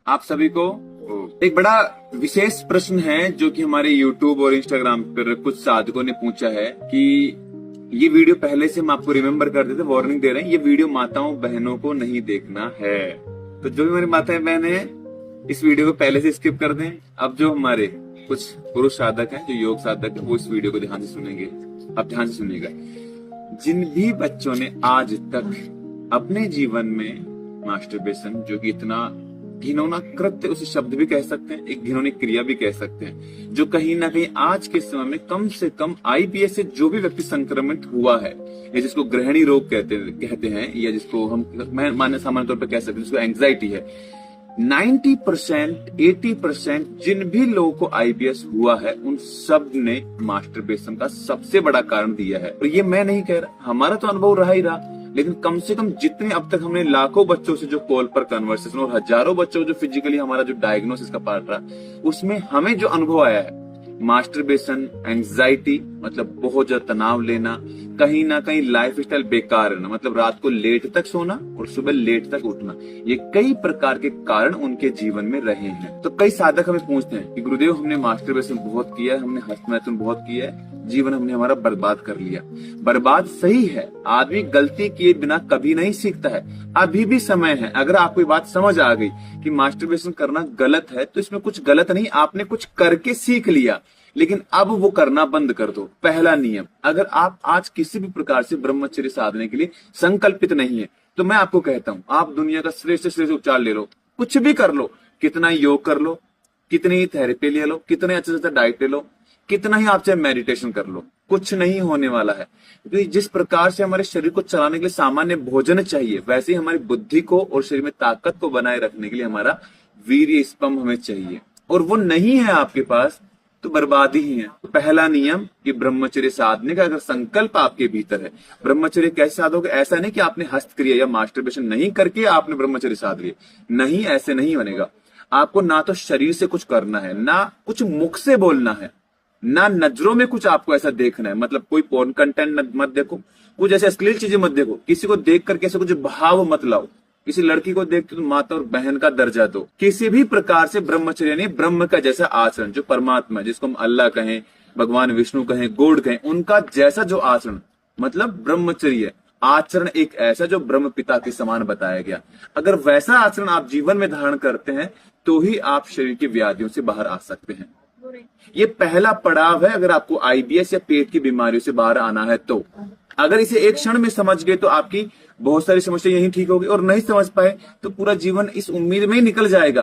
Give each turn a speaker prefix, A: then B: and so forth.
A: आप सभी को एक बड़ा विशेष प्रश्न है जो कि हमारे YouTube और Instagram पर कुछ साधकों ने पूछा है कि ये वीडियो पहले से हम आपको रिमेम्बर कर देते, वार्निंग दे रहे हैं, ये वीडियो माताओं बहनों को नहीं देखना है। तो जो भी हमारी माताएं बहनें हैं इस वीडियो को पहले से स्किप कर दें। अब जो हमारे कुछ पुरुष साधक हैं, जो योग साधक है, वो इस वीडियो को ध्यान से सुनेंगे। अब ध्यान से सुनिएगा। जिन भी बच्चों ने आज तक अपने जीवन में मास्टरबेशन, जो कि इतना घिनौना कृत्य, उसे शब्द भी कह सकते हैं, एक घिनौनी क्रिया भी कह सकते हैं, जो कहीं ना कहीं आज के समय में कम से कम आईबीएस से जो भी व्यक्ति संक्रमित हुआ है, या जिसको ग्रहणी रोग कहते हैं, या जिसको हम सामान्य तौर पर कह सकते हैं जिसको एंग्जाइटी है, 90% 80% जिन भी लोगों को आईबीएस हुआ है उन सब ने मास्टरबेशन का सबसे बड़ा कारण दिया है। और ये मैं नहीं कह रहा, हमारा तो अनुभव रहा ही रहा, लेकिन कम से कम जितने अब तक हमने लाखों बच्चों से जो कॉल पर कन्वर्सेशन और हजारों बच्चों जो फिजिकली हमारा जो डायग्नोसिस का पार्ट रहा, उसमें हमें जो अनुभव आया है, मास्टरबेशन, एंग्जाइटी मतलब बहुत ज्यादा तनाव लेना, कहीं ना कहीं लाइफ स्टाइल बेकार रहना, मतलब रात को लेट तक सोना और सुबह लेट तक उठना, ये कई प्रकार के कारण उनके जीवन में रहे हैं। तो कई साधक हमें पूछते हैं कि गुरुदेव हमने मास्टरबेशन बहुत किया है, हमने हस्तमैथुन बहुत किया है, जीवन हमने हमारा बर्बाद कर लिया। बर्बाद सही है, आदमी गलती किए बिना कभी नहीं सीखता है। अभी भी समय है, अगर आपको ये बात समझ आ गई कि मास्टरबेशन करना गलत है तो इसमें कुछ गलत नहीं, आपने कुछ करके सीख लिया, लेकिन अब वो करना बंद कर दो। पहला नियम, अगर आप आज किसी भी प्रकार से ब्रह्मचर्य साधने के लिए संकल्पित नहीं है तो मैं आपको कहता हूं, आप दुनिया का श्रेष्ठ श्रेष्ठ उपचार ले लो, कुछ भी कर लो, कितना योग कर लो, कितनी ही थेरेपी ले लो, कितने अच्छे से डाइट ले लो, कितना ही आप चाहे मेडिटेशन कर लो, कुछ नहीं होने वाला है। क्योंकि जिस प्रकार से हमारे शरीर को चलाने के लिए सामान्य भोजन चाहिए, वैसे ही हमारी बुद्धि को और शरीर में ताकत को बनाए रखने के लिए हमारा वीर्य स्पम हमें चाहिए, और वो नहीं है आपके पास तो बर्बादी ही है। तो पहला नियम कि ब्रह्मचर्य साधने का अगर संकल्प आपके भीतर है, ब्रह्मचर्य कैसे साधोगे? ऐसा नहीं कि आपने हस्तक्रिया या मास्टरबेशन नहीं करके आपने ब्रह्मचर्य साध लिया, नहीं, ऐसे नहीं बनेगा। आपको ना तो शरीर से कुछ करना है, ना कुछ मुख से बोलना है, ना नजरों में कुछ आपको ऐसा देखना है, मतलब कोई पोर्न कंटेंट मत देखो, कुछ ऐसे अश्लील चीजें मत देखो, किसी को देख करके ऐसे कुछ भाव मत लाओ, किसी लड़की को देख के तो माता और बहन का दर्जा दो। किसी भी प्रकार से ब्रह्मचर्य नहीं, ब्रह्म का जैसा आचरण, जो परमात्मा, जिसको हम अल्लाह कहें, भगवान विष्णु कहें, गॉड कहें, उनका जैसा जो आचरण, मतलब ब्रह्मचर्य आचरण एक ऐसा जो ब्रह्म पिता के समान बताया गया। अगर वैसा आचरण आप जीवन में धारण करते हैं तो ही आप शरीर की व्याधियों से बाहर आ सकते हैं। ये पहला पड़ाव है अगर आपको आईबीएस या पेट की बीमारियों से बाहर आना है तो। अगर इसे एक क्षण में समझ गए तो आपकी बहुत सारी समस्या यहीं ठीक होगी, और नहीं समझ पाए तो पूरा जीवन इस उम्मीद में ही निकल जाएगा